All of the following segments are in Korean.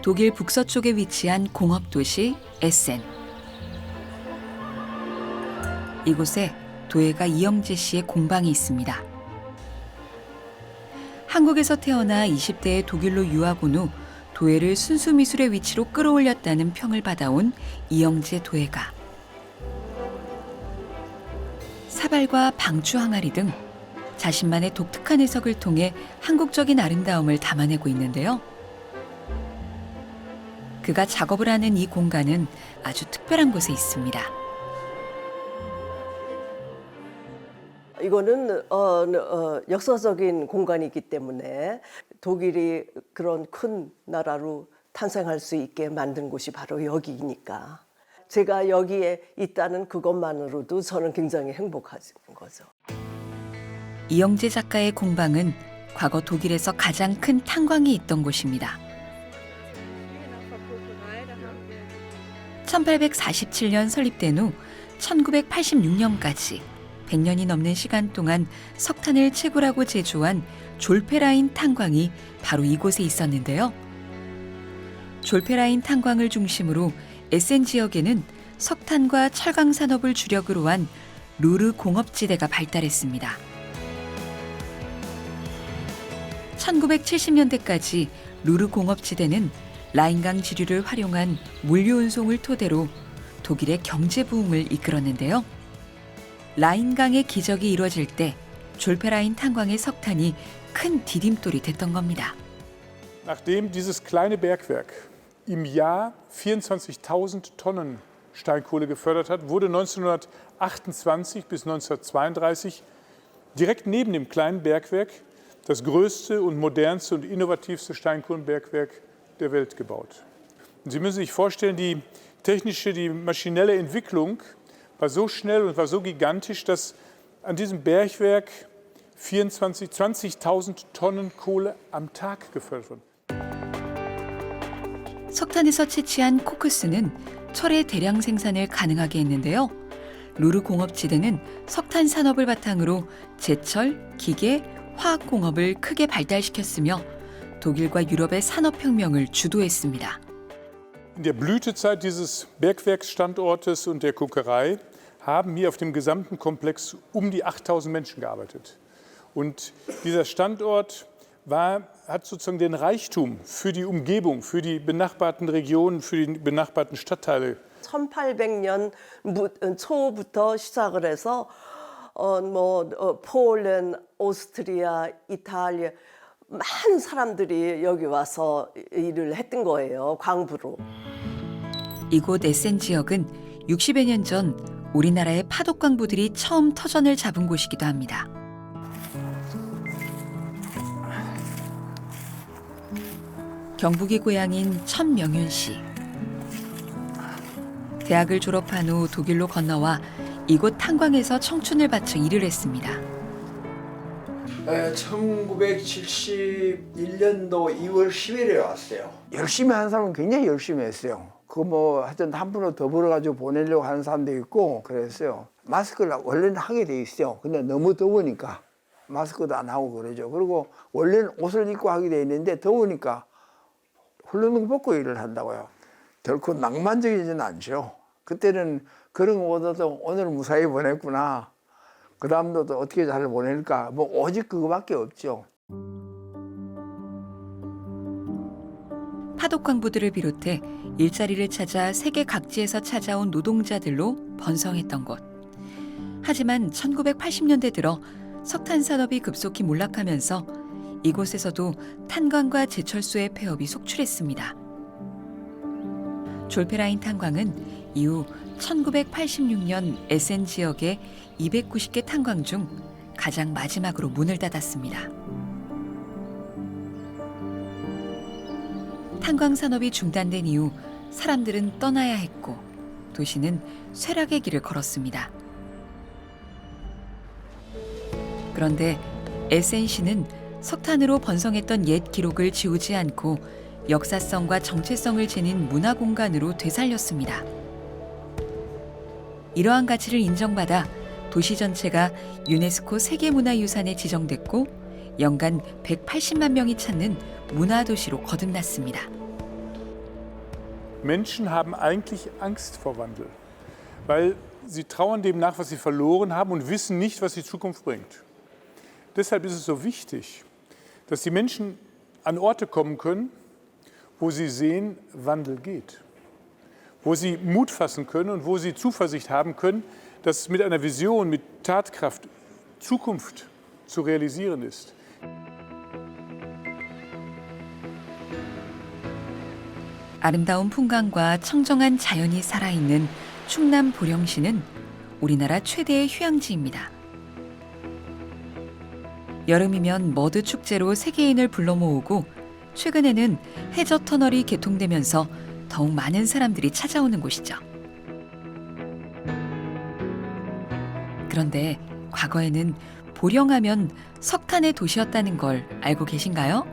독일 북서쪽에 위치한 공업도시 에센. 이곳에 도예가 이영재 씨의 공방이 있습니다. 한국에서 태어나 20대에 독일로 유학 온 후 도예를 순수 미술의 위치로 끌어올렸다는 평을 받아온 이영재 도예가. 사발과 방추 항아리 등 자신만의 독특한 해석을 통해 한국적인 아름다움을 담아내고 있는데요. 그가 작업을 하는 이 공간은 아주 특별한 곳에 있습니다. 이거는 역사적인 공간이기 때문에 독일이 그런 큰 나라로 탄생할 수 있게 만든 곳이 바로 여기니까 제가 여기에 있다는 그것만으로도 저는 굉장히 행복한 거죠. 이영재 작가의 공방은 과거 독일에서 가장 큰 탄광이 있던 곳입니다. 1847년 설립된 후 1986년까지 100년이 넘는 시간 동안 석탄을 채굴하고 제조한 졸페라인 탄광이 바로 이곳에 있었는데요. 졸페라인 탄광을 중심으로 에센 지역에는 석탄과 철강 산업을 주력으로 한 루르 공업지대가 발달했습니다. 1970년대까지 루르 공업지대는 라인강 지류를 활용한 물류 운송을 토대로 독일의 경제 부흥을 이끌었는데요. 라인강의 기적이 이루어질 때 졸페라인 탄광의 석탄이 큰 디딤돌이 됐던 겁니다. Nachdem dieses kleine Bergwerk im Jahr 24.000 Tonnen Steinkohle gefördert hat, wurde 1928 bis 1932 direkt neben dem kleinen Bergwerk das größte und modernste und innovativste Steinkohlenbergwerk der Welt gebaut. Und Sie müssen sich vorstellen, die technische, die maschinelle Entwicklung war so schnell und war so gigantisch, dass an diesem Bergwerk 20.000 Tonnen Kohle am Tag gefördert wurden. 석탄에서 채취한 코크스는 철의 대량 생산을 가능하게 했는데요. 루르 공업지대는 석탄 산업을 바탕으로 제철, 기계, 화학공업을 크게 발달시켰으며 독일과 유럽의 산업혁명을 주도했습니다. In der Blütezeit dieses Bergwerksstandortes und der Kokerei haben hier auf dem gesamten Komplex um die 8.000 Menschen gearbeitet. Und dieser Standort hat sozusagen den Reichtum für die Umgebung, für die benachbarten Regionen, für die benachbarten Stadtteile. 1800년 초부터 시작을 해서 폴란, 오스트리아, 이탈리아 많은 사람들이 여기 와서 일을 했던 거예요. 광부로. 이곳 에센 지역은 60여 년 전 우리나라의 파독광부들이 처음 터전을 잡은 곳이기도 합니다. 경북이 고향인 천명윤 씨. 대학을 졸업한 후 독일로 건너와 이곳 탄광에서 청춘을 바쳐 일을 했습니다. 1971년도 2월 10일에 왔어요. 열심히 하는 사람은 굉장히 열심히 했어요. 하여튼 한 푼을 더 벌어가지고 보내려고 하는 사람도 있고 그랬어요. 마스크를 원래는 하게 돼 있어요. 근데 너무 더우니까 마스크도 안 하고 그러죠. 그리고 원래는 옷을 입고 하게 돼 있는데 더우니까 훌렁 벗고 일을 한다고요. 결코 낭만적이지는 않죠. 그때는 그런 것보다도 오늘 무사히 보냈구나. 그 다음도 어떻게 잘 보낼까. 오직 그거밖에 없죠. 파독광부들을 비롯해 일자리를 찾아 세계 각지에서 찾아온 노동자들로 번성했던 곳. 하지만 1980년대 들어 석탄 산업이 급속히 몰락하면서 이곳에서도 탄광과 제철소의 폐업이 속출했습니다. 졸페라인 탄광은 이후 1986년 에센 지역의 290개 탄광 중 가장 마지막으로 문을 닫았습니다. 탄광 산업이 중단된 이후 사람들은 떠나야 했고 도시는 쇠락의 길을 걸었습니다. 그런데 에센시는 석탄으로 번성했던 옛 기록을 지우지 않고 역사성과 정체성을 지닌 문화 공간으로 되살렸습니다. 이러한 가치를 인정받아 도시 전체가 유네스코 세계문화유산에 지정됐고 연간 180만 명이 찾는 문화도시로 거듭났습니다. Menschen haben eigentlich Angst vor Wandel, weil sie trauern dem nach, was sie verloren haben und wissen nicht, was die Zukunft bringt. Deshalb ist es so wichtig, dass die Menschen an Orte kommen können, wo sie sehen, Wandel geht, wo sie Mut fassen können und wo sie Zuversicht haben können, dass mit einer Vision, mit Tatkraft Zukunft zu realisieren ist. 아름다운 풍광과 청정한 자연이 살아있는 충남 보령시는 우리나라 최대의 휴양지입니다. 여름이면 머드 축제로 세계인을 불러 모으고 최근에는 해저 터널이 개통되면서 더욱 많은 사람들이 찾아오는 곳이죠. 그런데 과거에는 보령하면 석탄의 도시였다는 걸 알고 계신가요?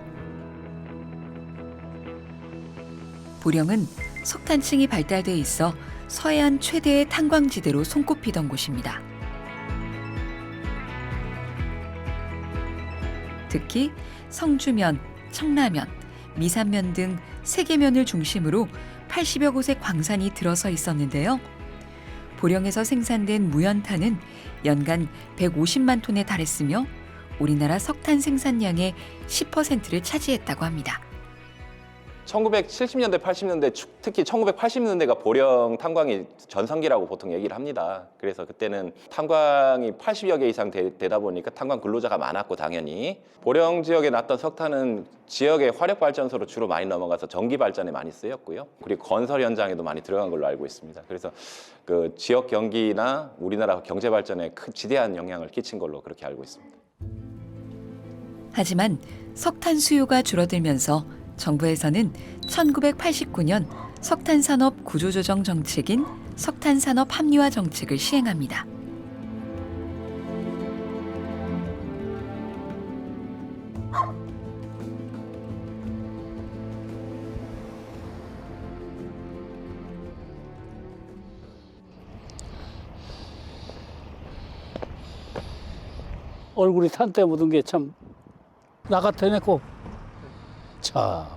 보령은 석탄층이 발달돼 있어 서해안 최대의 탄광지대로 손꼽히던 곳입니다. 특히 성주면, 청라면, 미산면 등 3개 면을 중심으로 80여 곳의 광산이 들어서 있었는데요. 보령에서 생산된 무연탄은 연간 150만 톤에 달했으며 우리나라 석탄 생산량의 10%를 차지했다고 합니다. 1970년대, 80년대, 특히 1980년대가 보령 탄광이 전성기라고 보통 얘기를 합니다. 그래서 그때는 탄광이 80여 개 이상 되다 보니까 탄광 근로자가 많았고 당연히 보령 지역에 났던 석탄은 지역의 화력발전소로 주로 많이 넘어가서 전기 발전에 많이 쓰였고요. 그리고 건설 현장에도 많이 들어간 걸로 알고 있습니다. 그래서 그 지역 경기나 우리나라 경제 발전에 큰 지대한 영향을 끼친 걸로 그렇게 알고 있습니다. 하지만 석탄 수요가 줄어들면서 정부에서는 1989년 석탄산업 구조조정 정책인 석탄산업 합리화 정책을 시행합니다. 얼굴이 탄때 묻은 게 참 나 같아네 꼭. 자,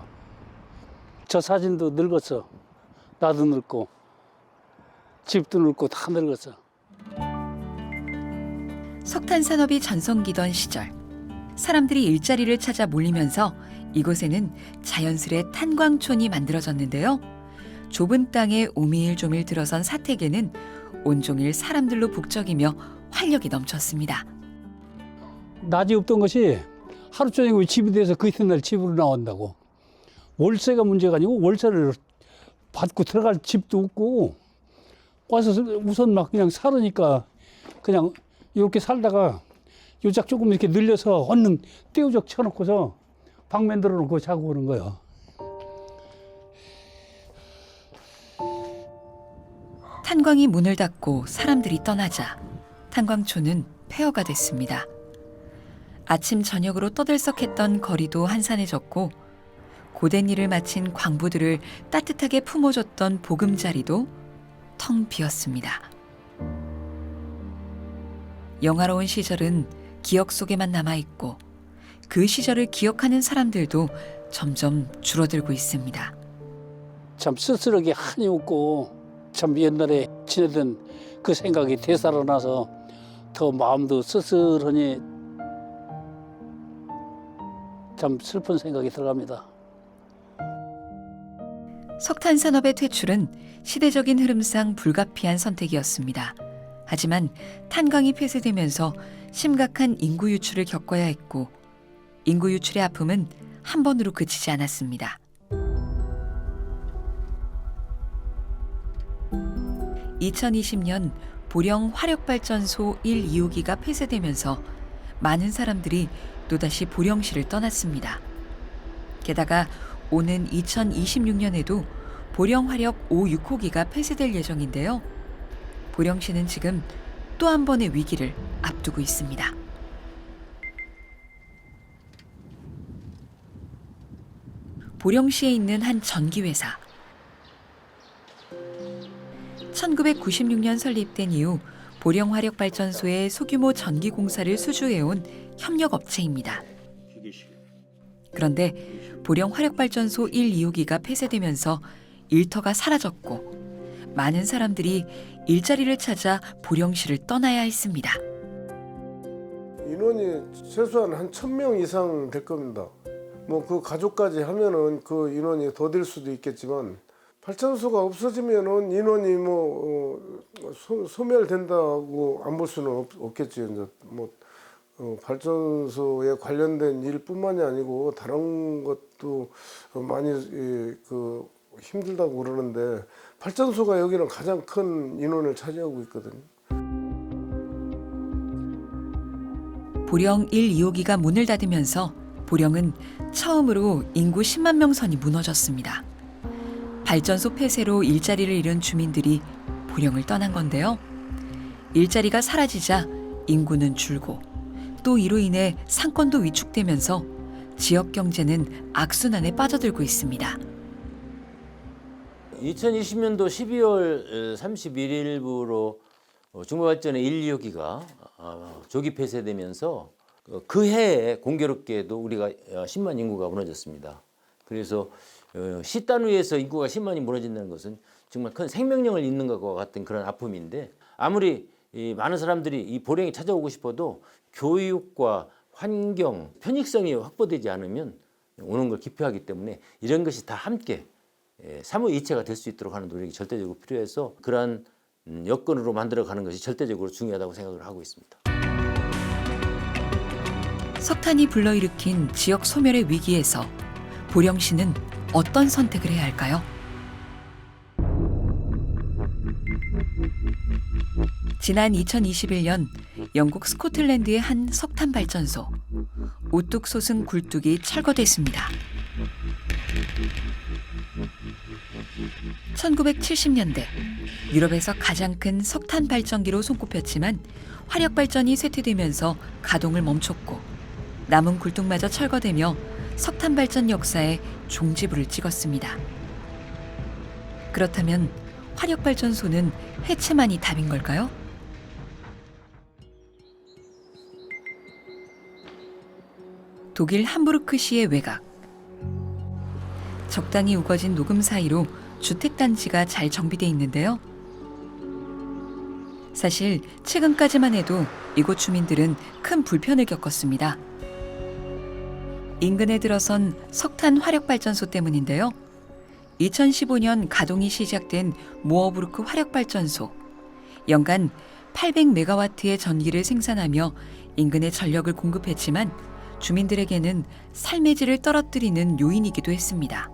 저 사진도 늙었어. 나도 늙고 집도 늙고 다 늙었어. 석탄 산업이 전성기던 시절, 사람들이 일자리를 찾아 몰리면서 이곳에는 자연스레 탄광촌이 만들어졌는데요. 좁은 땅에 오밀조밀 들어선 사택에는 온종일 사람들로 북적이며 활력이 넘쳤습니다. 낮이 없던 것이 하루 종일 집이 돼서 그 이튿날 집으로 나온다고. 월세가 문제가 아니고 월세를 받고 들어갈 집도 없고 와서 우선 막 그냥 살으니까 그냥 이렇게 살다가 요작 조금 이렇게 늘려서 얼른 떼우적 쳐놓고서 방 만들어 놓고 자고 오는 거예요. 탄광이 문을 닫고 사람들이 떠나자 탄광촌은 폐허가 됐습니다. 아침 저녁으로 떠들썩했던 거리도 한산해졌고 고된 일을 마친 광부들을 따뜻하게 품어줬던 보금자리도 텅 비었습니다. 영화로운 시절은 기억 속에만 남아있고 그 시절을 기억하는 사람들도 점점 줄어들고 있습니다. 참 쓸쓸하게 한이 웃고 참 옛날에 지내던 그 생각이 되살아나서 더 마음도 쓸쓸하니 참 슬픈 생각이 들어갑니다. 석탄 산업의 퇴출은 시대적인 흐름상 불가피한 선택이었습니다. 하지만 탄광이 폐쇄되면서 심각한 인구 유출을 겪어야 했고 인구 유출의 아픔은 한 번으로 그치지 않았습니다. 2020년 보령 화력발전소 1, 2호기가 폐쇄되면서 많은 사람들이 또다시 보령시를 떠났습니다. 게다가 오는 2026년에도 보령화력 5, 6호기가 폐쇄될 예정인데요. 보령시는 지금 또 한 번의 위기를 앞두고 있습니다. 보령시에 있는 한 전기회사. 1996년 설립된 이후 보령화력발전소의 소규모 전기 공사를 수주해온 협력업체입니다. 그런데 보령화력발전소 1, 2호기가 폐쇄되면서 일터가 사라졌고 많은 사람들이 일자리를 찾아 보령시를 떠나야 했습니다. 인원이 최소한 한 1,000명 이상 될 겁니다. 뭐 그 가족까지 하면은 그 인원이 더 될 수도 있겠지만 발전소가 없어지면은 인원이 소멸된다고 안 볼 수는 없겠죠. 이제 발전소에 관련된 일뿐만이 아니고 다른 것도 많이 힘들다고 그러는데 발전소가 여기는 가장 큰 인원을 차지하고 있거든요. 보령 1, 2호기가 문을 닫으면서 보령은 처음으로 인구 10만 명 선이 무너졌습니다. 발전소 폐쇄로 일자리를 잃은 주민들이 보령을 떠난 건데요. 일자리가 사라지자 인구는 줄고 또 이로 인해 상권도 위축되면서 지역 경제는 악순환에 빠져들고 있습니다. 2020년도 12월 31일부로 중부발전의 1, 2호기가 조기 폐쇄되면서 그 해에 공교롭게도 우리가 10만 인구가 무너졌습니다. 그래서 시 단위에서 인구가 10만이 무너진다는 것은 정말 큰 생명력을 잃는 것과 같은 그런 아픔인데 아무리 많은 사람들이 이 보령에 찾아오고 싶어도 교육과 환경, 편익성이 확보되지 않으면 오는 걸 기피하기 때문에 이런 것이 다 함께 삼위이체가 될 수 있도록 하는 노력이 절대적으로 필요해서 그러한 여건으로 만들어가는 것이 절대적으로 중요하다고 생각을 하고 있습니다. 석탄이 불러일으킨 지역 소멸의 위기에서 보령시는 어떤 선택을 해야 할까요? 지난 2021년 영국 스코틀랜드의 한 석탄 발전소 우뚝 솟은 굴뚝이 철거됐습니다. 1970년대 유럽에서 가장 큰 석탄 발전기로 손꼽혔지만 화력 발전이 쇠퇴되면서 가동을 멈췄고 남은 굴뚝마저 철거되며 석탄 발전 역사에 종지부를 찍었습니다. 그렇다면 화력 발전소는 해체만이 답인 걸까요? 독일 함부르크시의 외곽. 적당히 우거진 녹음 사이로 주택단지가 잘 정비돼 있는데요. 사실 최근까지만 해도 이곳 주민들은 큰 불편을 겪었습니다. 인근에 들어선 석탄 화력발전소 때문인데요. 2015년 가동이 시작된 모어부르크 화력발전소. 연간 800메가와트의 전기를 생산하며 인근에 전력을 공급했지만 주민들에게는 삶의 질을 떨어뜨리는 요인이기도 했습니다.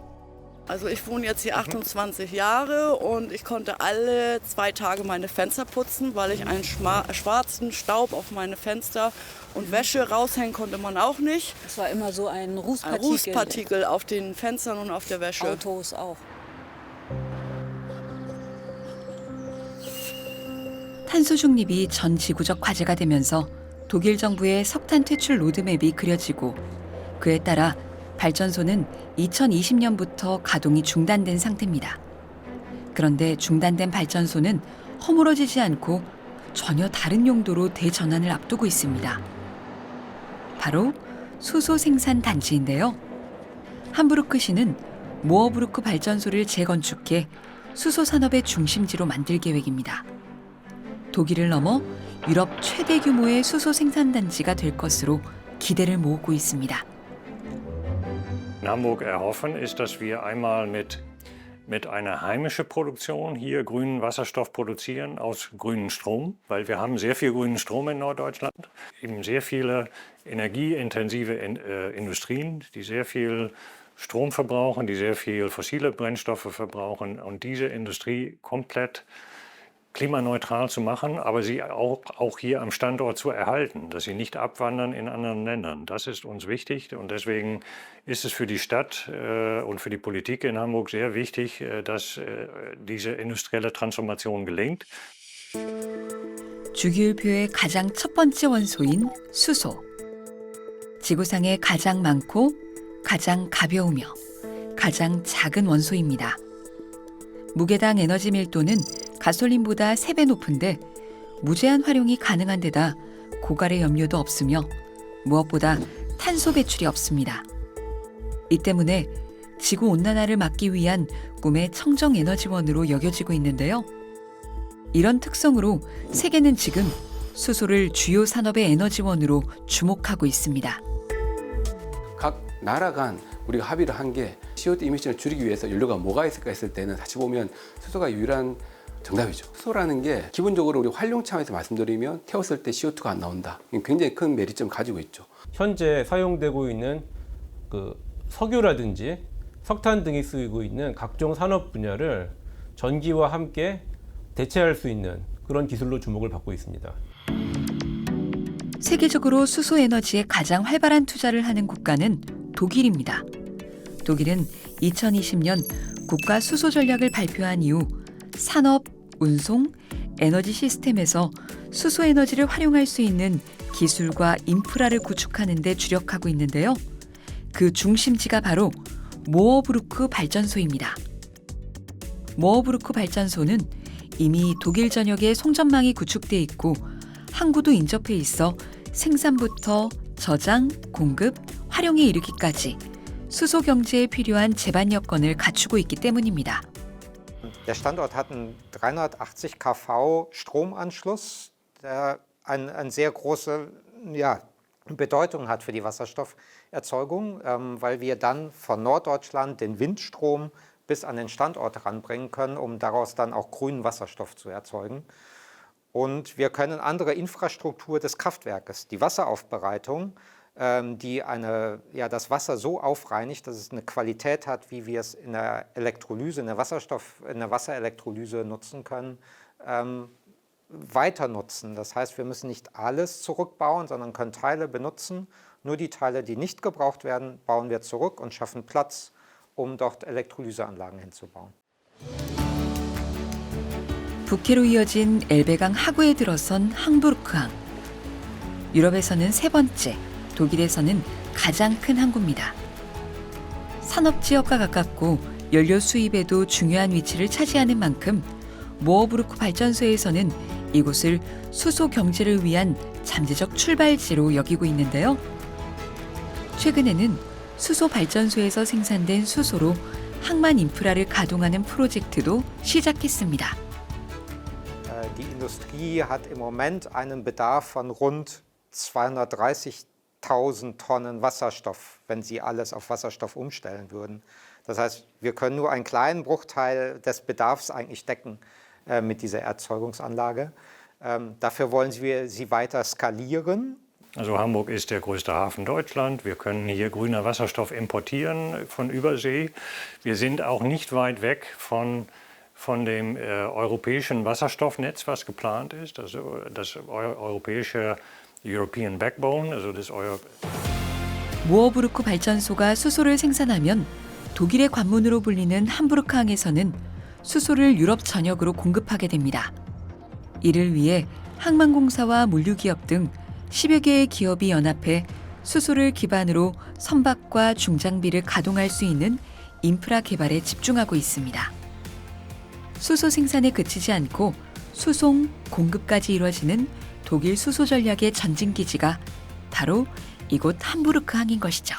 Also ich wohne jetzt hier 28 Jahre und ich konnte alle 2 Tage meine Fenster putzen, weil ich einen schwarzen Staub auf meine Fenster und Wäsche raushängen konnte man auch nicht. Es war immer so ein Rußpartikel. Ein Rußpartikel auf den Fenstern und auf der Wäsche. Autos auch. 탄소 중립이 전 지구적 과제가 되면서 독일 정부의 석탄 퇴출 로드맵이 그려지고 그에 따라 발전소는 2020년부터 가동이 중단된 상태입니다. 그런데 중단된 발전소는 허물어지지 않고 전혀 다른 용도로 대전환을 앞두고 있습니다. 바로 수소 생산 단지인데요. 함부르크시는 모어부르크 발전소를 재건축해 수소 산업의 중심지로 만들 계획입니다. 독일을 넘어 유럽 최대 규모의 수소 생산 단지가 될 것으로 기대를 모으고 있습니다. In Hamburg erhoffen, ist, dass wir einmal mit einer heimischen Produktion hier grünen Wasserstoff produzieren aus grünem Strom, weil wir haben sehr viel grünen Strom in Norddeutschland, eben sehr viele energieintensive Industrien, die sehr viel Strom verbrauchen, die sehr viel fossile Brennstoffe verbrauchen und diese Industrie komplett klimaneutral zu machen, aber sie auch hier am Standort zu erhalten, dass sie nicht abwandern in anderen Ländern. Das ist uns wichtig und deswegen ist es für die Stadt und für die Politik in Hamburg sehr wichtig, dass diese industrielle Transformation gelingt. 주기율표의 가장 첫 번째 원소인 수소. 지구상에 가장 많고 가장 가벼우며 가장 작은 원소입니다. 무게당 에너지 밀도는 가솔린보다 3배 높은데 무제한 활용이 가능한 데다 고갈의 염려도 없으며 무엇보다 탄소 배출이 없습니다. 이 때문에 지구 온난화를 막기 위한 꿈의 청정 에너지원으로 여겨지고 있는데요. 이런 특성으로 세계는 지금 수소를 주요 산업의 에너지원으로 주목하고 있습니다. 각 나라 간 우리가 합의를 한 게 CO2 이미션을 줄이기 위해서 연료가 뭐가 있을까 했을 때는 사실 보면 수소가 유일한 정답이죠. 수소라는 게 기본적으로 우리 활용 차원에서 말씀드리면 태웠을 때 CO2가 안 나온다. 굉장히 큰 메리점을 가지고 있죠. 현재 사용되고 있는 그 석유라든지 석탄 등이 쓰이고 있는 각종 산업 분야를 전기와 함께 대체할 수 있는 그런 기술로 주목을 받고 있습니다. 세계적으로 수소 에너지에 가장 활발한 투자를 하는 국가는 독일입니다. 독일은 2020년 국가 수소 전략을 발표한 이후 산업, 운송, 에너지 시스템에서 수소 에너지를 활용할 수 있는 기술과 인프라를 구축하는 데 주력하고 있는데요. 그 중심지가 바로 모어브루크 발전소입니다. 모어브루크 발전소는 이미 독일 전역에 송전망이 구축돼 있고 항구도 인접해 있어 생산부터 저장, 공급, 활용에 이르기까지 수소 경제에 필요한 제반 여건을 갖추고 있기 때문입니다. Der Standort hat einen 380 kV Stromanschluss, der eine sehr große Bedeutung hat für die Wasserstofferzeugung, weil wir dann von Norddeutschland den Windstrom bis an den Standort ranbringen können, um daraus dann auch grünen Wasserstoff zu erzeugen. Und wir können andere Infrastruktur des Kraftwerkes, die Wasseraufbereitung, die das Wasser so aufreinigt, dass es eine Qualität hat, wie wir es in der Elektrolyse, in der Wasserelektrolyse nutzen können, weiter nutzen. Das heißt, wir müssen nicht alles zurückbauen, sondern können Teile benutzen. Nur die Teile, die nicht gebraucht werden, bauen wir zurück und schaffen Platz, um dort Elektrolyseanlagen hinzubauen. 북해로 이어진 엘베강 하구에 들어선 함부르크항. 유럽에서는 세 번째, 독일에서는 가장 큰 항구입니다. 산업지역과 가깝고 연료 수입에도 중요한 위치를 차지하는 만큼 모어브루크 발전소에서는 이곳을 수소 경제를 위한 잠재적 출발지로 여기고 있는데요. 최근에는 수소 발전소에서 생산된 수소로 항만 인프라를 가동하는 프로젝트도 시작했습니다. Die Industrie hat im Moment einen Bedarf von rund 230.000 Tonnen Wasserstoff, wenn sie alles auf Wasserstoff umstellen würden. Das heißt, wir können nur einen kleinen Bruchteil des Bedarfs eigentlich decken mit dieser Erzeugungsanlage. Dafür wollen wir sie weiter skalieren. Also Hamburg ist der größte Hafen Deutschlands. Wir können hier grüner Wasserstoff importieren von Übersee. Wir sind auch nicht weit weg von dem europäischen Wasserstoffnetz, was geplant ist, also das europäische European Backbone, also das 모어브루크 발전소가 수소를 생산하면 독일의 관문으로 불리는 함부르크항에서는 수소를 유럽 전역으로 공급하게 됩니다. 이를 위해 항만공사와 물류기업 등 10여 개의 기업이 연합해 수소를 기반으로 선박과 중장비를 가동할 수 있는 인프라 개발에 집중하고 있습니다. 수소 생산에 그치지 않고 수송, 공급까지 이루어지는 독일 수소 전략의 전진기지가 바로 이곳 함부르크 항인 것이죠.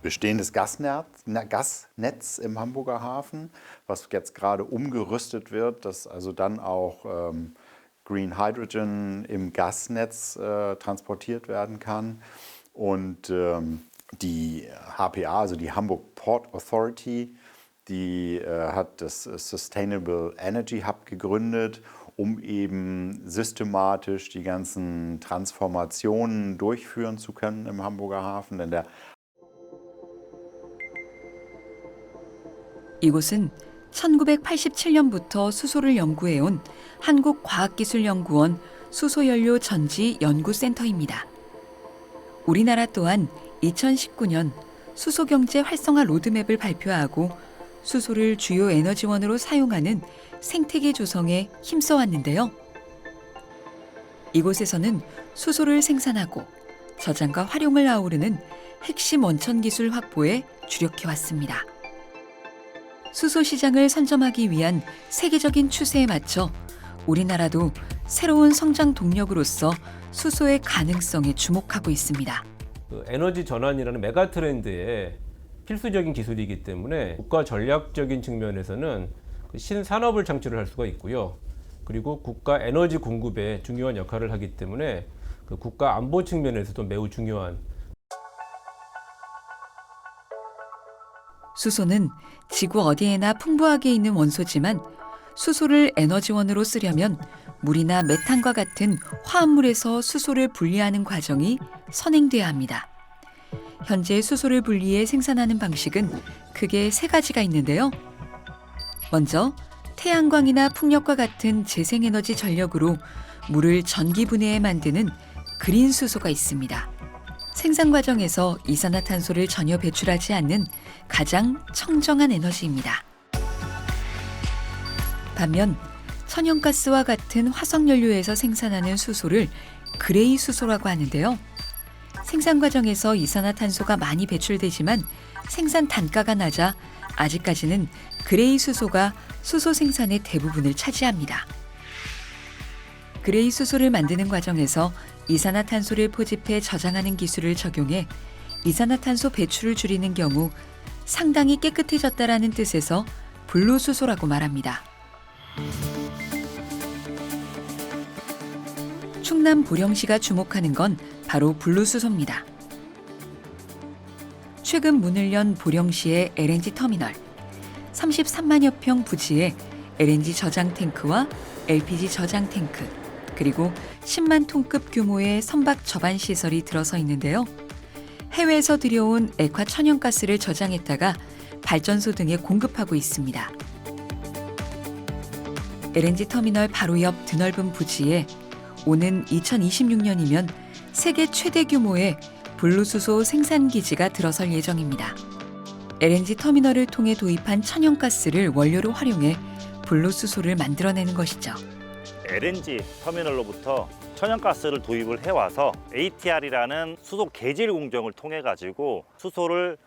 Bestehendes Gasnetz im Hamburger Hafen, was jetzt gerade umgerüstet wird, dass also dann auch Green Hydrogen im Gasnetz transportiert werden kann. Und die HPA, also die Hamburg Port Authority, die hat das Sustainable Energy Hub gegründet, um eben systematisch die ganzen Transformationen durchführen zu können im Hamburger Hafen. Denn der 이곳은 1987년부터 수소를 연구해온 한국과학기술연구원 수소연료 전지 연구센터입니다. 우리나라 또한 2019년 수소경제 활성화 로드맵을 발표하고 수소를 주요 에너지원으로 사용하는 생태계 조성에 힘써왔는데요. 이곳에서는 수소를 생산하고 저장과 활용을 아우르는 핵심 원천 기술 확보에 주력해왔습니다. 수소 시장을 선점하기 위한 세계적인 추세에 맞춰 우리나라도 새로운 성장 동력으로서 수소의 가능성에 주목하고 있습니다. 그 에너지 전환이라는 메가 트렌드에 필수적인 기술이기 때문에 국가 전략적인 측면에서는 그 신산업을 창출을 할 수가 있고요. 그리고 국가 에너지 공급에 중요한 역할을 하기 때문에 그 국가 안보 측면에서도 매우 중요한. 수소는 지구 어디에나 풍부하게 있는 원소지만 수소를 에너지원으로 쓰려면 물이나 메탄과 같은 화합물에서 수소를 분리하는 과정이 선행돼야 합니다. 현재 수소를 분리해 생산하는 방식은 크게 3가지가 있는데요. 먼저 태양광이나 풍력과 같은 재생에너지 전력으로 물을 전기 분해해 만드는 그린 수소가 있습니다. 생산 과정에서 이산화탄소를 전혀 배출하지 않는 가장 청정한 에너지입니다. 반면 천연가스와 같은 화석연료에서 생산하는 수소를 그레이 수소라고 하는데요. 생산 과정에서 이산화탄소가 많이 배출되지만 생산 단가가 낮아 아직까지는 그레이 수소가 수소 생산의 대부분을 차지합니다. 그레이 수소를 만드는 과정에서 이산화탄소를 포집해 저장하는 기술을 적용해 이산화탄소 배출을 줄이는 경우 상당히 깨끗해졌다라는 뜻에서 블루수소라고 말합니다. 충남 보령시가 주목하는 건 바로 블루수소입니다. 최근 문을 연 보령시의 LNG 터미널. 33만여 평 부지에 LNG 저장 탱크와 LPG 저장 탱크, 그리고 10만 톤급 규모의 선박 저반 시설이 들어서 있는데요. 해외에서 들여온 액화 천연가스를 저장했다가 발전소 등에 공급하고 있습니다. LNG 터미널 바로 옆 드넓은 부지에 오는 2026년이면 세계 최대 규모의 블루수소 생산기지가 들어설 예정입니다. LNG 터미널을 통해 도입한 천연가스를 원료로 활용해 블루수소를 만들어내는 것이죠. LNG 터미널로부터 천연가스를 도입을 해와서 ATR이라는 수소 계질 공정을 통해 가지고 수소를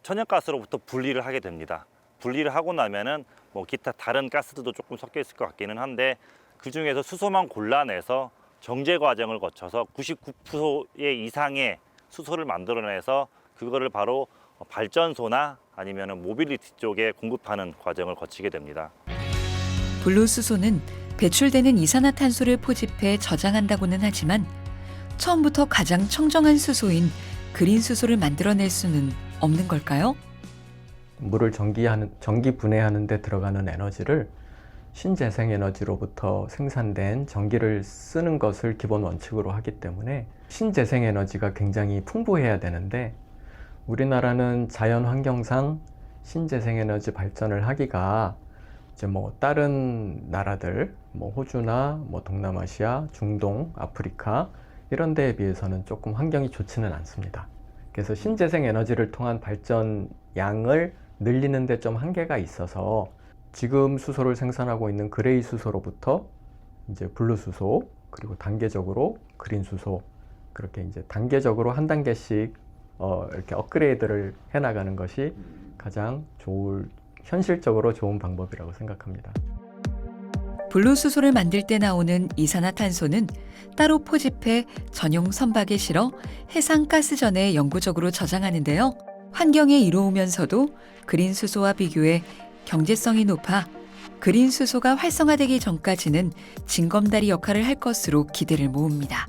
천연가스로부터 분리를 하게 됩니다. 분리를 하고 나면은 뭐 기타 다른 가스들도 조금 섞여 있을 것 같기는 한데 그 중에서 수소만 골라내서 정제 과정을 거쳐서 99% 이상의 수소를 만들어내서 그거를 바로 발전소나 아니면 모빌리티 쪽에 공급하는 과정을 거치게 됩니다. 블루수소는 배출되는 이산화탄소를 포집해 저장한다고는 하지만 처음부터 가장 청정한 수소인 그린 수소를 만들어낼 수는 없는 걸까요? 물을 전기 분해하는 데 들어가는 에너지를 신재생에너지로부터 생산된 전기를 쓰는 것을 기본 원칙으로 하기 때문에 신재생에너지가 굉장히 풍부해야 되는데 우리나라는 자연 환경상 신재생에너지 발전을 하기가 이제 뭐 다른 나라들, 뭐 호주나 뭐 동남아시아, 중동, 아프리카 이런 데에 비해서는 조금 환경이 좋지는 않습니다. 그래서 신재생에너지를 통한 발전 양을 늘리는 데 좀 한계가 있어서 지금 수소를 생산하고 있는 그레이 수소로부터 이제 블루 수소, 그리고 단계적으로 그린 수소, 그렇게 이제 단계적으로 한 단계씩 이렇게 업그레이드를 해나가는 것이 가장 현실적으로 좋은 방법이라고 생각합니다. 블루 수소를 만들 때 나오는 이산화탄소는 따로 포집해 전용 선박에 실어 해상가스전에 영구적으로 저장하는데요. 환경에 이로우면서도 그린 수소와 비교해 경제성이 높아 그린 수소가 활성화되기 전까지는 징검다리 역할을 할 것으로 기대를 모읍니다.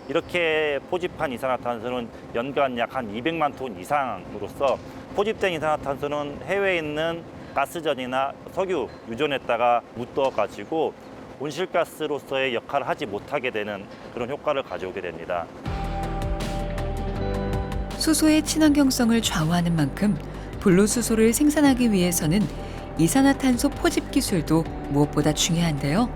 이렇게 포집한 이산화탄소는 연간 약 한 200만 톤 이상으로서 포집된 이산화탄소는 해외에 있는 가스전이나 석유 유전에다가 묻어가지고 온실가스로서의 역할을 하지 못하게 되는 그런 효과를 가져오게 됩니다. 수소의 친환경성을 좌우하는 만큼 블루수소를 생산하기 위해서는 이산화탄소 포집 기술도 무엇보다 중요한데요.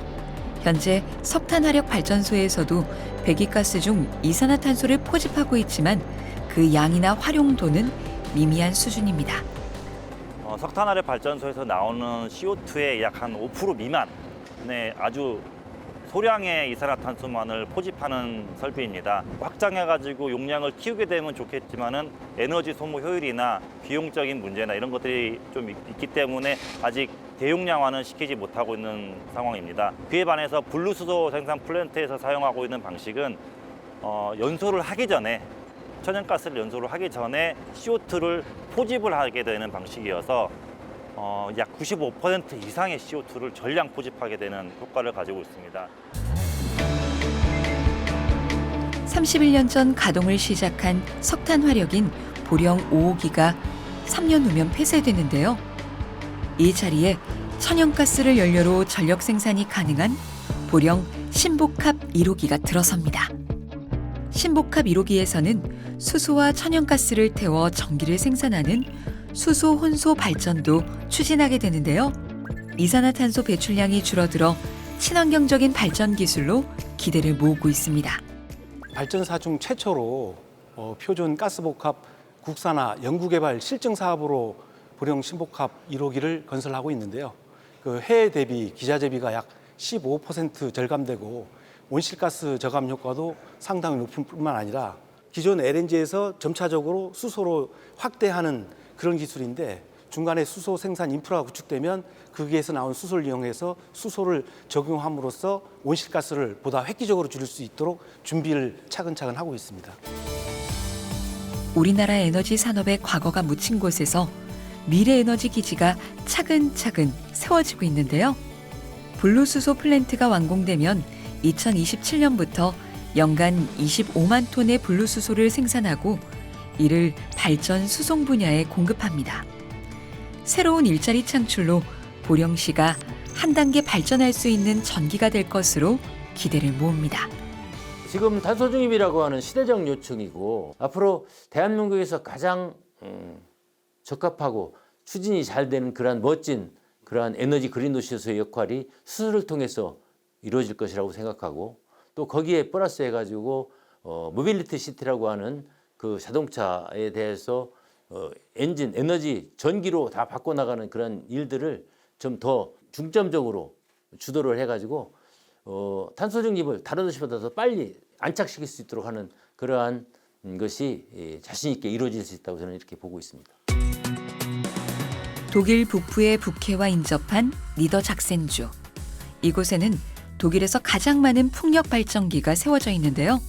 현재 석탄화력 발전소에서도 배기가스 중 이산화탄소를 포집하고 있지만 그 양이나 활용도는 미미한 수준입니다. 석탄화력 발전소에서 나오는 CO2의 약 한 5% 미만의 아주 소량의 이산화탄소만을 포집하는 설비입니다. 확장해가지고 용량을 키우게 되면 좋겠지만은 에너지 소모 효율이나 비용적인 문제나 이런 것들이 좀 있기 때문에 아직 대용량화는 시키지 못하고 있는 상황입니다. 그에 반해서 블루수소 생산 플랜트에서 사용하고 있는 방식은 연소를 하기 전에 천연가스를 연소를 하기 전에 CO2를 포집을 하게 되는 방식이어서 약 95% 이상의 CO2를 전량 포집하게 되는 효과를 가지고 있습니다. 31년 전 가동을 시작한 석탄 화력인 보령 5호기가 3년 후면 폐쇄되는데요. 이 자리에 천연가스를 연료로 전력 생산이 가능한 보령 신복합 1호기가 들어섭니다. 신복합 1호기에서는 수소와 천연가스를 태워 전기를 생산하는 수소 혼소 발전도 추진하게 되는데요. 이산화탄소 배출량이 줄어들어 친환경적인 발전 기술로 기대를 모으고 있습니다. 발전사 중 최초로 표준 가스복합 국산화 연구개발 실증 사업으로 보령 신복합 1호기를 건설하고 있는데요. 그 해외 대비 기자 재비가 약 15% 절감되고 온실가스 저감 효과도 상당히 높을 뿐만 아니라 기존 LNG에서 점차적으로 수소로 확대하는 그런 기술인데 중간에 수소 생산 인프라가 구축되면 거기에서 나온 수소를 이용해서 수소를 적용함으로써 온실가스를 보다 획기적으로 줄일 수 있도록 준비를 차근차근 하고 있습니다. 우리나라 에너지 산업의 과거가 묻힌 곳에서 미래 에너지 기지가 차근차근 세워지고 있는데요. 블루수소 플랜트가 완공되면 2027년부터 연간 25만 톤의 블루수소를 생산하고 이를 발전 수송 분야에 공급합니다. 새로운 일자리 창출로 보령시가 한 단계 발전할 수 있는 전기가 될 것으로 기대를 모읍니다. 지금 탄소 중립이라고 하는 시대적 요청이고 앞으로 대한민국에서 가장 적합하고 추진이 잘 되는 그러한 멋진 그러한 에너지 그린 도시에서의 역할이 수소를 통해서 이루어질 것이라고 생각하고 또 거기에 플러스 해가지고 모빌리티 시티라고 하는 그 자동차에 대해서 엔진, 에너지, 전기로 다 바꿔나가는 그런 일들을 좀 더 중점적으로 주도를 해가지고 탄소 중립을 다른 도시보다 더 빨리 안착시킬 수 있도록 하는 그러한 것이 자신 있게 이루어질 수 있다고 저는 이렇게 보고 있습니다. 독일 북부의 북해와 인접한 니더작센주. 이곳에는 독일에서 가장 많은 풍력 발전기가 세워져 있는데요.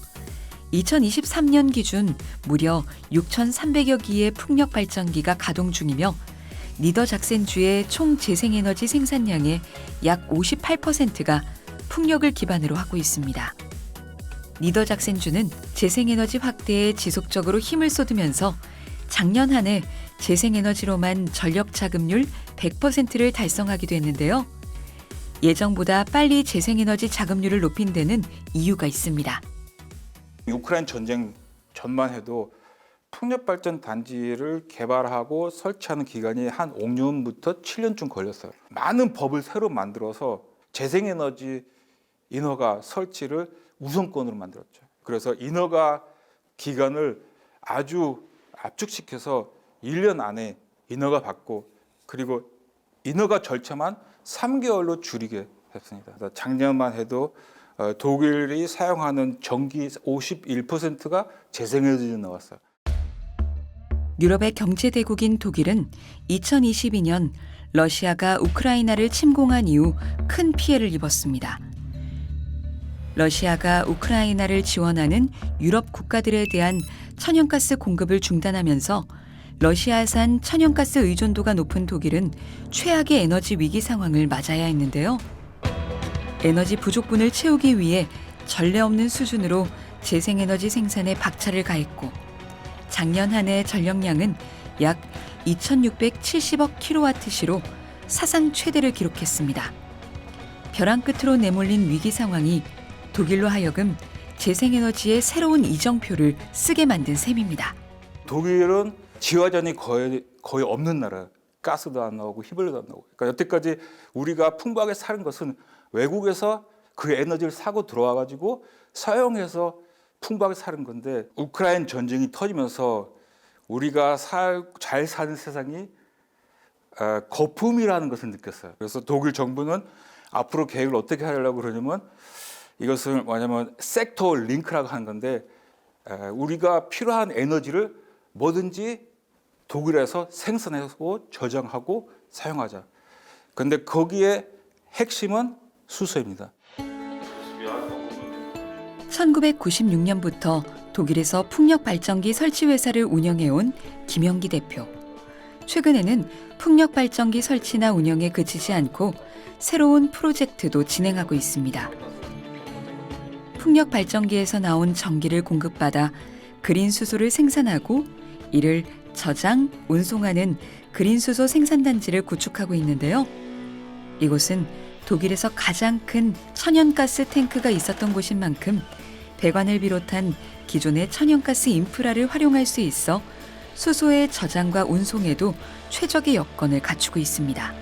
2023년 기준 무려 6,300여 기의 풍력 발전기가 가동 중이며 니더작센주의 총 재생에너지 생산량의 약 58%가 풍력을 기반으로 하고 있습니다. 니더작센주는 재생에너지 확대에 지속적으로 힘을 쏟으면서 작년 한 해 재생에너지로만 전력 자급률 100%를 달성하기도 했는데요. 예정보다 빨리 재생에너지 자급률을 높인 데는 이유가 있습니다. 우크라이나 전쟁 전만 해도 풍력발전 단지를 개발하고 설치하는 기간이 한 5년부터 7년쯤 걸렸어요. 많은 법을 새로 만들어서 재생에너지 인허가 설치를 우선권으로 만들었죠. 그래서 인허가 기간을 아주 압축시켜서 1년 안에 인허가 받고 그리고 인허가 절차만 3개월로 줄이게 했습니다. 작년만 해도 독일이 사용하는 전기 51%가 재생에너지로 나왔어요. 유럽의 경제대국인 독일은 2022년 러시아가 우크라이나를 침공한 이후 큰 피해를 입었습니다. 러시아가 우크라이나를 지원하는 유럽 국가들에 대한 천연가스 공급을 중단하면서 러시아산 천연가스 의존도가 높은 독일은 최악의 에너지 위기 상황을 맞아야 했는데요. 에너지 부족분을 채우기 위해 전례 없는 수준으로 재생에너지 생산에 박차를 가했고 작년 한 해 전력량은 약 2,670억 킬로와트시로 사상 최대를 기록했습니다. 벼랑 끝으로 내몰린 위기 상황이 독일로 하여금 재생에너지의 새로운 이정표를 쓰게 만든 셈입니다. 독일은 지화전이 거의 없는 나라. 가스도 안 나오고 휘발유도 안 나오고. 그러니까 여태까지 우리가 풍부하게 사는 것은 외국에서 그 에너지를 사고 들어와 가지고 사용해서 풍부하게 사는 건데 우크라이나 전쟁이 터지면서 우리가 잘 사는 세상이 거품이라는 것을 느꼈어요. 그래서 독일 정부는 앞으로 계획을 어떻게 하려고 그러냐면 이것을 뭐냐면 섹터 링크라고 하는 건데 우리가 필요한 에너지를 뭐든지 독일에서 생산하고 저장하고 사용하자. 그런데 거기에 핵심은 수소입니다. 1996년부터 독일에서 풍력 발전기 설치 회사를 운영해온 김영기 대표. 최근에는 풍력 발전기 설치나 운영에 그치지 않고 새로운 프로젝트도 진행하고 있습니다. 풍력 발전기에서 나온 전기를 공급받아 그린 수소를 생산하고 이를 저장, 운송하는 그린 수소 생산단지를 구축하고 있는데요. 이곳은 독일에서 가장 큰 천연가스 탱크가 있었던 곳인 만큼 배관을 비롯한 기존의 천연가스 인프라를 활용할 수 있어 수소의 저장과 운송에도 최적의 여건을 갖추고 있습니다.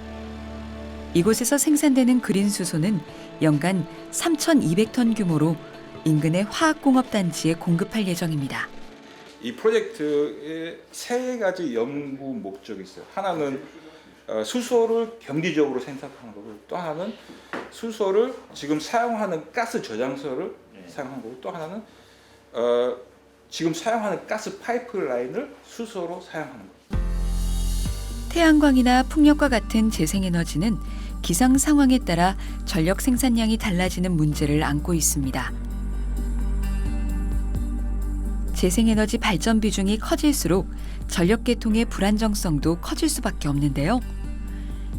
이곳에서 생산되는 그린 수소는 연간 3,200톤 규모로 인근의 화학공업단지에 공급할 예정입니다. 이 프로젝트에 세 가지 연구 목적이 있어요. 하나는 수소를 경제적으로 생산하는 거고, 또 하나는 수소를 지금 사용하는 가스 저장소를 사용하는 거고, 또 하나는 지금 사용하는 가스 파이프라인을 수소로 사용하는 거예요. 태양광이나 풍력과 같은 재생에너지는 기상 상황에 따라 전력 생산량이 달라지는 문제를 안고 있습니다. 재생에너지 발전 비중이 커질수록 전력 계통의 불안정성도 커질 수밖에 없는데요.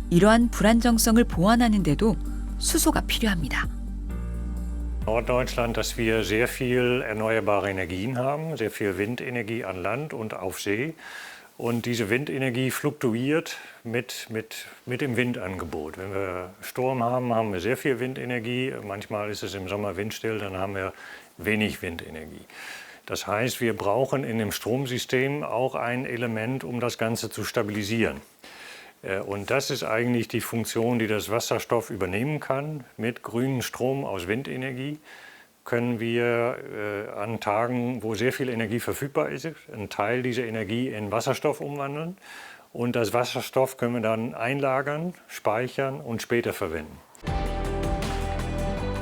이러한 불안정성을 보완하는 데도 수소가 필요합니다. Norddeutschland, dass wir sehr viel erneuerbare Energien haben, sehr viel Windenergie an Land und auf See. Und diese Windenergie fluktuiert mit dem Windangebot. Wenn wir Sturm haben, haben wir sehr viel Windenergie. Manchmal ist es im Sommer windstill, dann haben wir wenig Windenergie. Das heißt, wir brauchen in dem Stromsystem auch ein Element, um das Ganze zu stabilisieren. Und das ist eigentlich die Funktion, die das Wasserstoff übernehmen kann. Mit grünem Strom aus Windenergie können wir an Tagen, wo sehr viel Energie verfügbar ist, einen Teil dieser Energie in Wasserstoff umwandeln. Und das Wasserstoff können wir dann einlagern, speichern und später verwenden.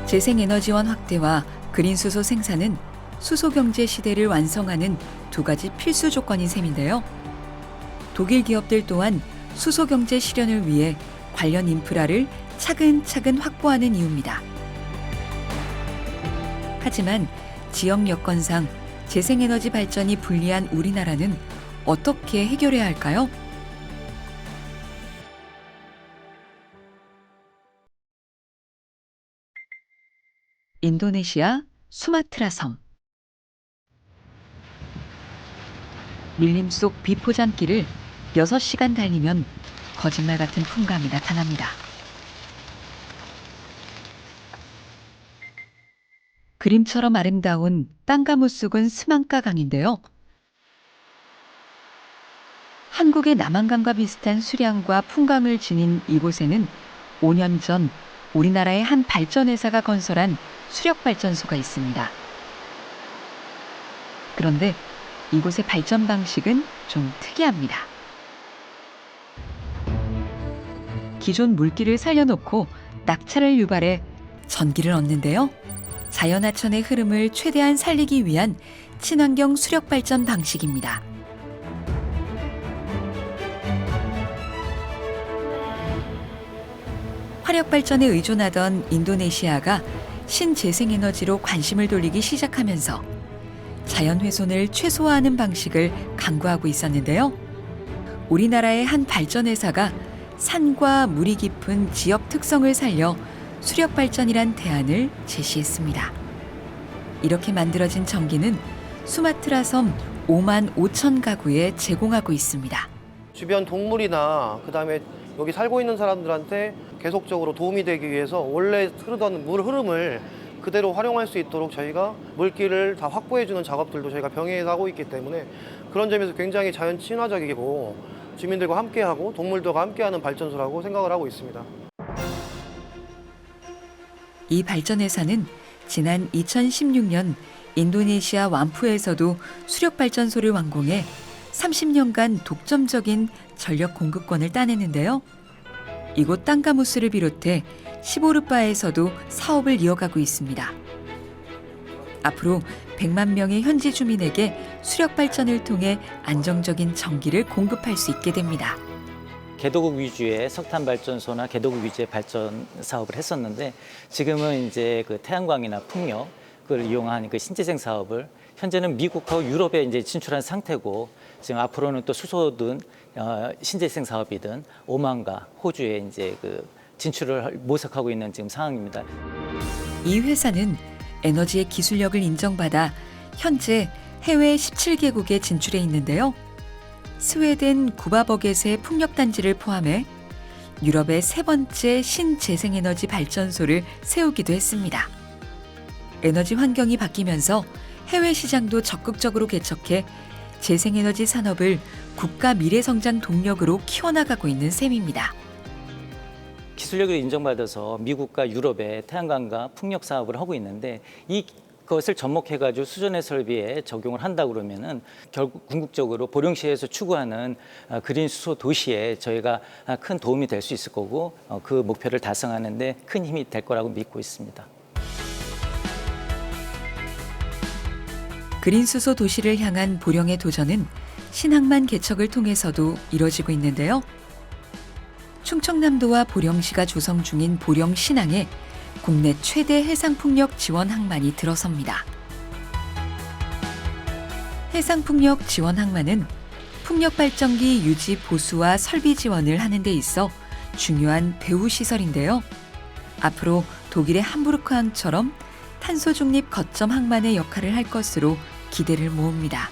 재생에너지원 확대와 그린 수소 생산은 수소 경제 시대를 완성하는 두 가지 필수 조건인 셈인데요. 독일 기업들 또한 수소 경제 실현을 위해 관련 인프라를 차근차근 확보하는 이유입니다. 하지만 지역 여건상 재생에너지 발전이 불리한 우리나라는 어떻게 해결해야 할까요? 인도네시아 수마트라 섬. 밀림 속 비포장길을 6시간 달리면 거짓말 같은 풍광이 나타납니다. 그림처럼 아름다운 땅가무 쑥은 스만가 강인데요. 한국의 남한강과 비슷한 수량과 풍광을 지닌 이곳에는 5년 전 우리나라의 한 발전회사가 건설한 수력발전소가 있습니다. 그런데 이곳의 발전 방식은 좀 특이합니다. 기존 물기를 살려놓고 낙차를 유발해 전기를 얻는데요. 자연하천의 흐름을 최대한 살리기 위한 친환경 수력발전 방식입니다. 화력발전에 의존하던 인도네시아가 신재생에너지로 관심을 돌리기 시작하면서 자연훼손을 최소화하는 방식을 강구하고 있었는데요. 우리나라의 한 발전회사가 산과 물이 깊은 지역 특성을 살려 수력발전이란 대안을 제시했습니다. 이렇게 만들어진 전기는 수마트라 섬 5만 5천 가구에 제공하고 있습니다. 주변 동물이나 그다음에 여기 살고 있는 사람들한테 계속적으로 도움이 되기 위해서 원래 흐르던 물 흐름을 그대로 활용할 수 있도록 저희가 물길을 다 확보해주는 작업들도 저희가 병해에서 하고 있기 때문에 그런 점에서 굉장히 자연 친화적이고 주민들과 함께하고 동물들과 함께하는 발전소라고 생각을 하고 있습니다. 이 발전회사는 지난 2016년 인도네시아 완푸에서도 수력발전소를 완공해 30년간 독점적인 전력 공급권을 따내는데요. 이곳 땅가무스를 비롯해 시보르바에서도 사업을 이어가고 있습니다. 앞으로 100만 명의 현지 주민에게 수력발전을 통해 안정적인 전기를 공급할 수 있게 됩니다. 개도국 위주의 석탄 발전소나 개도국 위주의 발전 사업을 했었는데 지금은 이제 그 태양광이나 풍력을 이용한 그 신재생 사업을 현재는 미국하고 유럽에 이제 진출한 상태고 지금 앞으로는 또 수소든 신재생 사업이든 오만과 호주에 이제 그 진출을 모색하고 있는 지금 상황입니다. 이 회사는 에너지의 기술력을 인정받아 현재 해외 17개국에 진출해 있는데요. 스웨덴 구바버겟의 풍력단지를 포함해 유럽의 세 번째 신재생에너지 발전소를 세우기도 했습니다. 에너지 환경이 바뀌면서 해외 시장도 적극적으로 개척해 재생에너지 산업을 국가 미래성장 동력으로 키워나가고 있는 셈입니다. 기술력을 인정받아서 미국과 유럽에 태양광과 풍력 사업을 하고 있는데 이것을 접목해가지고 수전의 설비에 적용을 한다 그러면은 결국 궁극적으로 보령시에서 추구하는 그린 수소 도시에 저희가 큰 도움이 될 수 있을 거고 그 목표를 달성하는데 큰 힘이 될 거라고 믿고 있습니다. 그린 수소 도시를 향한 보령의 도전은 신항만 개척을 통해서도 이뤄지고 있는데요. 충청남도와 보령시가 조성 중인 보령 신항에 국내 최대 해상풍력 지원 항만이 들어섭니다. 해상풍력 지원 항만은 풍력 발전기 유지 보수와 설비 지원을 하는 데 있어 중요한 배후 시설인데요. 앞으로 독일의 함부르크항처럼 탄소 중립 거점 항만의 역할을 할 것으로 기대를 모읍니다.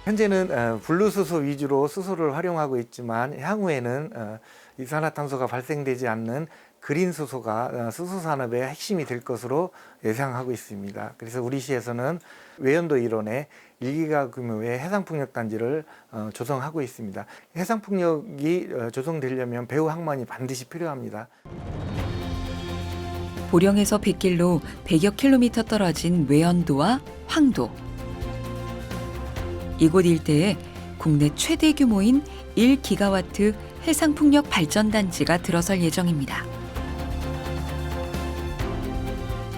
현재는 분리수소 위주로 수소를 활용하고 있지만 향후에는 이산화탄소가 발생되지 않는 그린 수소가 수소 산업의 핵심이 될 것으로 예상하고 있습니다. 그래서 우리 시에서는 외연도 일원에 1기가 규모의 해상풍력 단지를 조성하고 있습니다. 해상풍력이 조성되려면 배후 항만이 반드시 필요합니다. 보령에서 뱃길로 100여 킬로미터 떨어진 외연도와 황도. 이곳 일대에 국내 최대 규모인 1기가와트 해상풍력 발전단지가 들어설 예정입니다.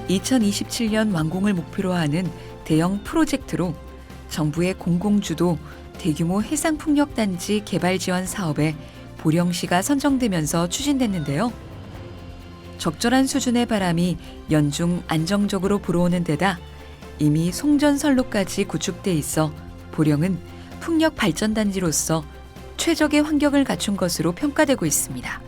2027년 완공을 목표로 하는 대형 프로젝트로 정부의 공공주도 대규모 해상풍력단지 개발 지원 사업에 보령시가 선정되면서 추진됐는데요. 적절한 수준의 바람이 연중 안정적으로 불어오는 데다 이미 송전선로까지 구축돼 있어 보령은 풍력 발전단지로서 최적의 환경을 갖춘 것으로 평가되고 있습니다.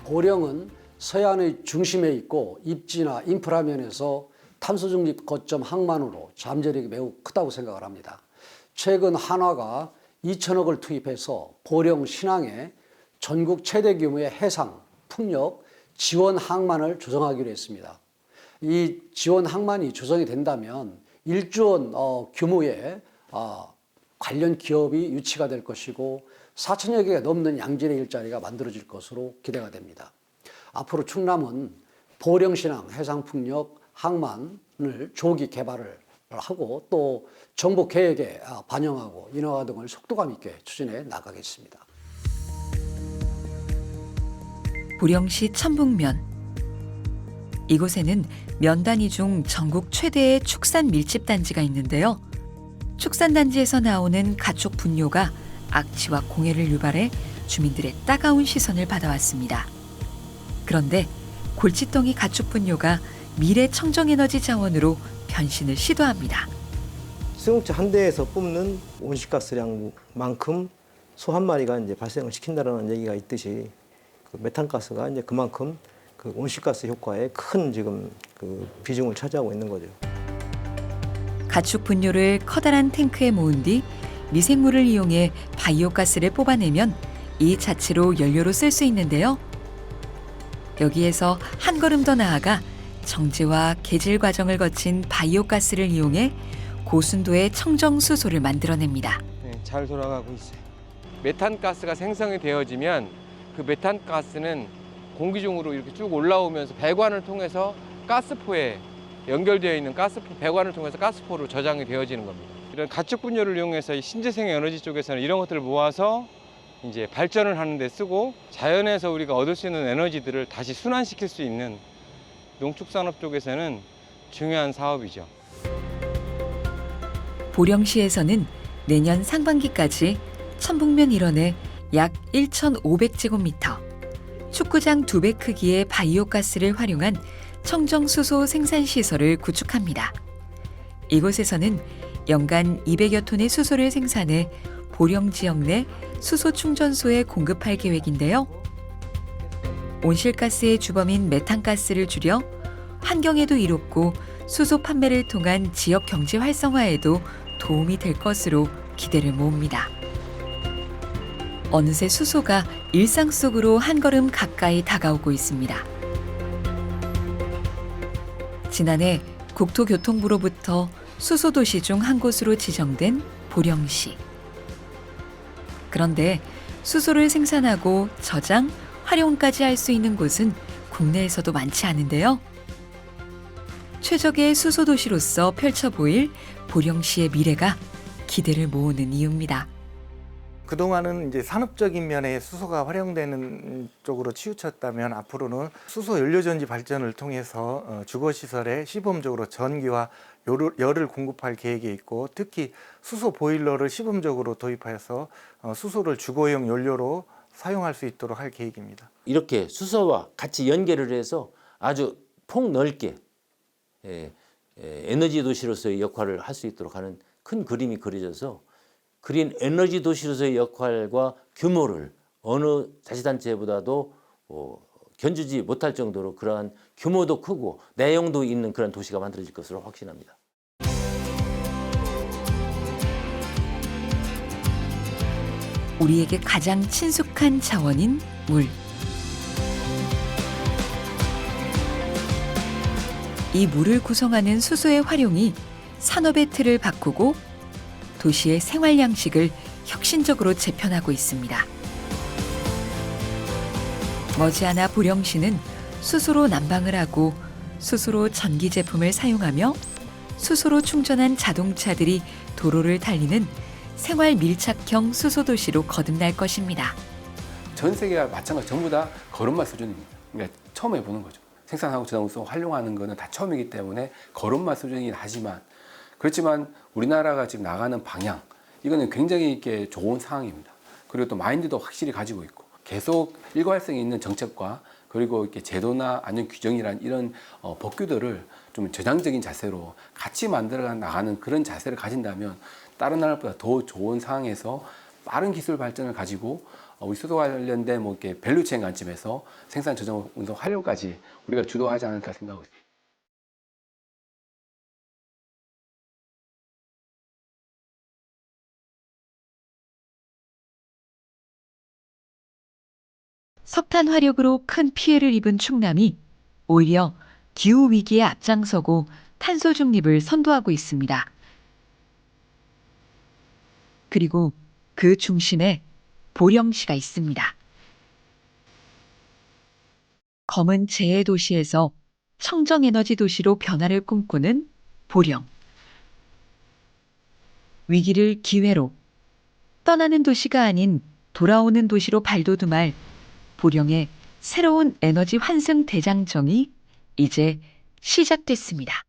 보령은 서해안의 중심에 있고 입지나 인프라 면에서 탄소 중립 거점 항만으로 잠재력이 매우 크다고 생각을 합니다. 최근 한화가 2천억을 투입해서 보령 신항에 전국 최대 규모의 해상, 풍력 지원 항만을 조성하기로 했습니다. 이 지원 항만이 조성이 된다면 1조 원 규모의 관련 기업이 유치가 될 것이고 4천여 개가 넘는 양질의 일자리가 만들어질 것으로 기대가 됩니다. 앞으로 충남은 보령신항 해상풍력 항만을 조기 개발을 하고 또 정부 계획에 반영하고 인허가 등을 속도감 있게 추진해 나가겠습니다. 보령시 천북면. 이곳에는 면 단위 중 전국 최대의 축산 밀집 단지가 있는데요. 축산 단지에서 나오는 가축 분뇨가 악취와 공해를 유발해 주민들의 따가운 시선을 받아왔습니다. 그런데 골칫덩이 가축 분뇨가 미래 청정에너지 자원으로 변신을 시도합니다. 승용차 한 대에서 뿜는 온실가스량만큼 소 한 마리가 이제 발생을 시킨다는 얘기가 있듯이 그 메탄가스가 이제 그만큼 그 온실가스 효과에 큰 지금 그 비중을 차지하고 있는 거죠. 가축 분뇨를 커다란 탱크에 모은 뒤 미생물을 이용해 바이오가스를 뽑아내면 이 자체로 연료로 쓸 수 있는데요. 여기에서 한 걸음 더 나아가 정제와 개질 과정을 거친 바이오가스를 이용해 고순도의 청정수소를 만들어냅니다. 네, 잘 돌아가고 있어요. 메탄가스가 생성이 되어지면 그 메탄가스는 공기 중으로 이렇게 쭉 올라오면서 배관을 통해서 가스포에 연결되어 있는 가스포 배관을 통해서 가스포로 저장이 되어지는 겁니다. 이런 가축 분뇨를 이용해서 이 신재생 에너지 쪽에서는 이런 것들을 모아서 이제 발전을 하는 데 쓰고 자연에서 우리가 얻을 수 있는 에너지들을 다시 순환시킬 수 있는 농축산업 쪽에서는 중요한 사업이죠. 보령시에서는 내년 상반기까지 천북면 일원에 약 1,500제곱미터, 축구장 2배 크기의 바이오가스를 활용한 청정수소 생산시설을 구축합니다. 이곳에서는 연간 200여 톤의 수소를 생산해 보령 지역 내 수소 충전소에 공급할 계획인데요. 온실가스의 주범인 메탄가스를 줄여 환경에도 이롭고 수소 판매를 통한 지역 경제 활성화에도 도움이 될 것으로 기대를 모읍니다. 어느새 수소가 일상 속으로 한 걸음 가까이 다가오고 있습니다. 지난해 국토교통부로부터 수소도시 중 한 곳으로 지정된 보령시. 그런데 수소를 생산하고 저장, 활용까지 할 수 있는 곳은 국내에서도 많지 않은데요. 최적의 수소도시로서 펼쳐 보일 보령시의 미래가 기대를 모으는 이유입니다. 그동안은 이제 산업적인 면에 수소가 활용되는 쪽으로 치우쳤다면 앞으로는 수소 연료전지 발전을 통해서 주거시설에 시범적으로 전기와 열을 공급할 계획이 있고, 특히 수소 보일러를 시범적으로 도입해서 수소를 주거용 연료로 사용할 수 있도록 할 계획입니다. 이렇게 수소와 같이 연계를 해서 아주 폭넓게 에너지 도시로서의 역할을 할 수 있도록 하는 큰 그림이 그려져서 그린 에너지 도시로서의 역할과 규모를 어느 자치단체보다도 견주지 못할 정도로 그러한 규모도 크고 내용도 있는 그런 도시가 만들어질 것으로 확신합니다. 우리에게 가장 친숙한 자원인 물. 이 물을 구성하는 수소의 활용이 산업의 틀을 바꾸고 도시의 생활 양식을 혁신적으로 재편하고 있습니다. 머지않아 보령시는 수소로 난방을 하고 수소로 전기 제품을 사용하며 수소로 충전한 자동차들이 도로를 달리는 생활 밀착형 수소도시로 거듭날 것입니다. 전 세계가 마찬가지 전부 다 걸음마 수준입니다. 그러니까 처음 해보는 거죠. 생산하고 저장소 활용하는 거는 다 처음이기 때문에 걸음마 수준이긴 하지만, 그렇지만 우리나라가 지금 나가는 방향, 이거는 굉장히 이렇게 좋은 상황입니다. 그리고 또 마인드도 확실히 가지고 있고 계속 일관성이 있는 정책과 그리고 이렇게 제도나 아니면 규정이란 이런 법규들을 좀 저장적인 자세로 같이 만들어 나가는 그런 자세를 가진다면 다른 나라보다 더 좋은 상황에서 빠른 기술 발전을 가지고 우리 수소 관련된 뭐 이렇게 밸류체인 관점에서 생산, 저장, 운송, 활용까지 우리가 주도하지 않을까 생각하고 있습니다. 석탄 화력으로 큰 피해를 입은 충남이 오히려 기후 위기에 앞장서고 탄소 중립을 선도하고 있습니다. 그리고 그 중심에 보령시가 있습니다. 검은 재해 도시에서 청정에너지 도시로 변화를 꿈꾸는 보령. 위기를 기회로, 떠나는 도시가 아닌 돌아오는 도시로 발돋움할 보령의 새로운 에너지 환승 대장정이 이제 시작됐습니다.